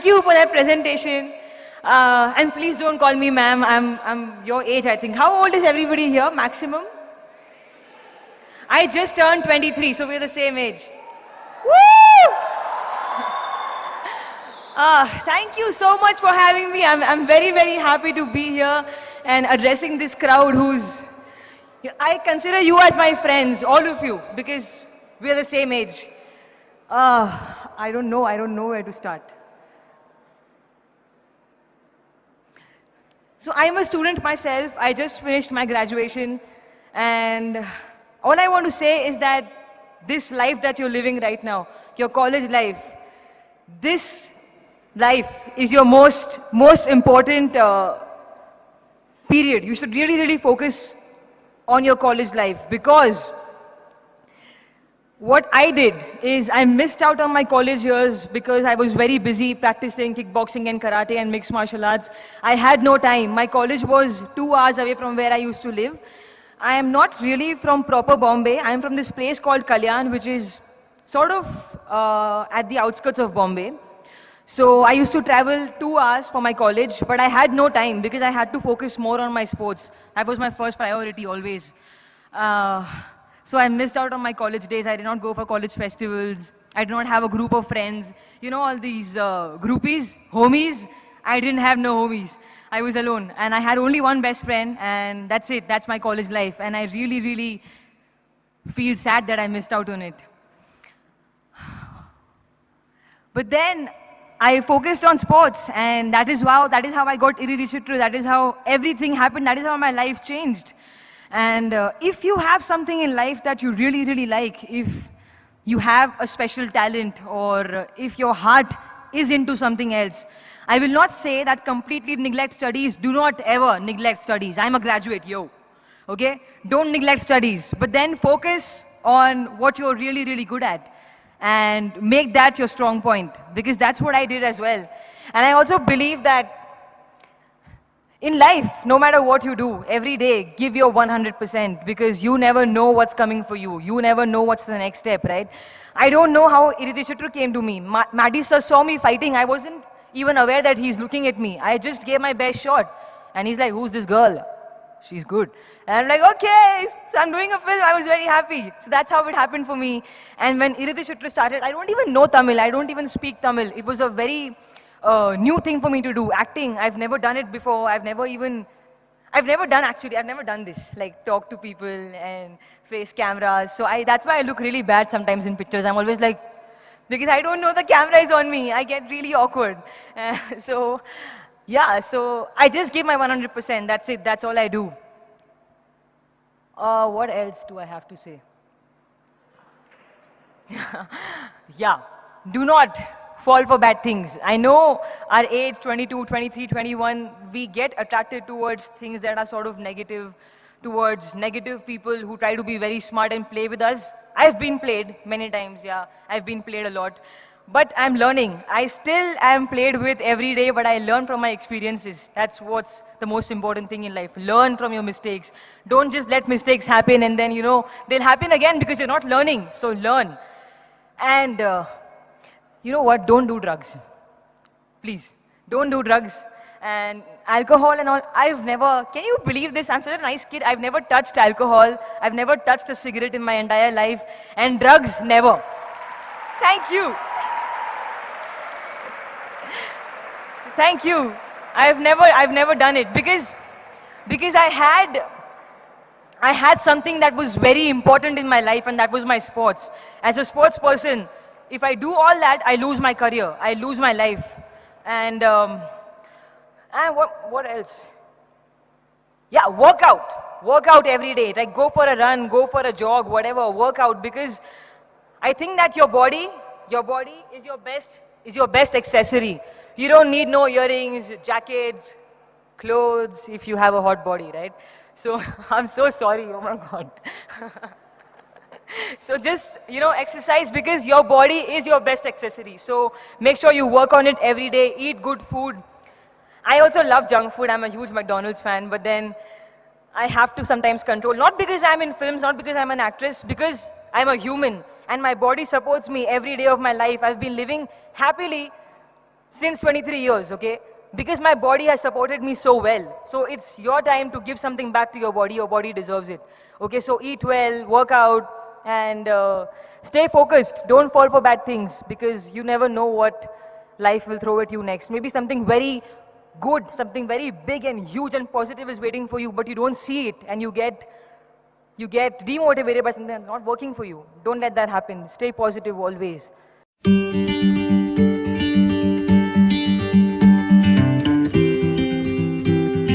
thank you for that presentation. And please don't call me ma'am. I'm your age, I think. How old is everybody here, maximum? I just turned 23, so we're the same age. Woo! Thank you so much for having me. I'm very, very happy to be here and addressing this crowd who's... I consider you as my friends, all of you, because we're the same age. I don't know where to start. So I'm a student myself. I just finished my graduation, and all I want to say is that this life that you're living right now, your college life, this life is your most important period. You should really, really focus on your college life, because what I did is I missed out on my college years because I was very busy practicing kickboxing and karate and mixed martial arts. I had no time. My college was 2 hours away from where I used to live. I am not really from proper Bombay. I am from this place called Kalyan, which is sort of at the outskirts of Bombay. So I used to travel 2 hours for my college, but I had no time because I had to focus more on my sports. That was my first priority always. So I missed out on my college days. I did not go for college festivals. I did not have a group of friends. You know, all these groupies, homies. I didn't have no homies. I was alone. And I had only one best friend, and that's it. That's my college life. And I really, really feel sad that I missed out on it. But then I focused on sports, and that is how I got Iridishitru. That is how everything happened. That is how my life changed. And if you have something in life that you really, really like, if you have a special talent, or if your heart is into something else, I will not say that completely neglect studies. Do not ever neglect studies. I'm a graduate, yo. Okay? Don't neglect studies. But then focus on what you're really, really good at, and make that your strong point, because that's what I did as well. And I also believe that in life, no matter what you do, every day, give your 100%, because you never know what's coming for you. You never know what's the next step, right? I don't know how Iridishitru came to me. Maddie sir saw me fighting. I wasn't even aware that he's looking at me. I just gave my best shot. And he's like, who's this girl? She's good. And I'm like, okay, so I'm doing a film. I was very happy. So that's how it happened for me. And when Iridishitru started, I don't even know Tamil. I don't even speak Tamil. It was a very new thing for me to do. Acting, I've never done it before. I've never done this, like talk to people and face cameras. So that's why I look really bad sometimes in pictures. I'm always like, because I don't know the camera is on me. I get really awkward. So I just give my 100%. That's it. That's all I do. What else do I have to say? Yeah, do not fall for bad things. I know our age, 22, 23, 21, we get attracted towards things that are sort of negative, towards negative people who try to be very smart and play with us. I've been played many times, yeah. I've been played a lot. But I'm learning. I still am played with every day, but I learn from my experiences. That's what's the most important thing in life. Learn from your mistakes. Don't just let mistakes happen and then, they'll happen again because you're not learning. So learn. And you know what? Don't do drugs. Please, don't do drugs. And alcohol and all, can you believe this? I'm such a nice kid. I've never touched alcohol. I've never touched a cigarette in my entire life. And drugs, never. Thank you. Thank you. I've never done it because I had something that was very important in my life, and that was my sports. As a sports person, if I do all that, I lose my career. I lose my life. And what else? Yeah, work out. Work out every day. Like go for a run, go for a jog, whatever. Work out, because I think that your body is your best accessory. You don't need no earrings, jackets, clothes if you have a hot body, right? So I'm so sorry. Oh my God. So just, exercise, because your body is your best accessory. So make sure you work on it every day. Eat good food. I also love junk food. I'm a huge McDonald's fan, but then I have to sometimes control. Not because I'm in films, not because I'm an actress, because I'm a human and my body supports me every day of my life. I've been living happily since 23 years, okay? Because my body has supported me so well. So it's your time to give something back to your body deserves it. Okay, so eat well, work out, and stay focused. Don't fall for bad things, because you never know what life will throw at you next. Maybe something very good, something very big and huge and positive is waiting for you, but you don't see it, and you get demotivated by something that's not working for you. Don't let that happen. Stay positive always.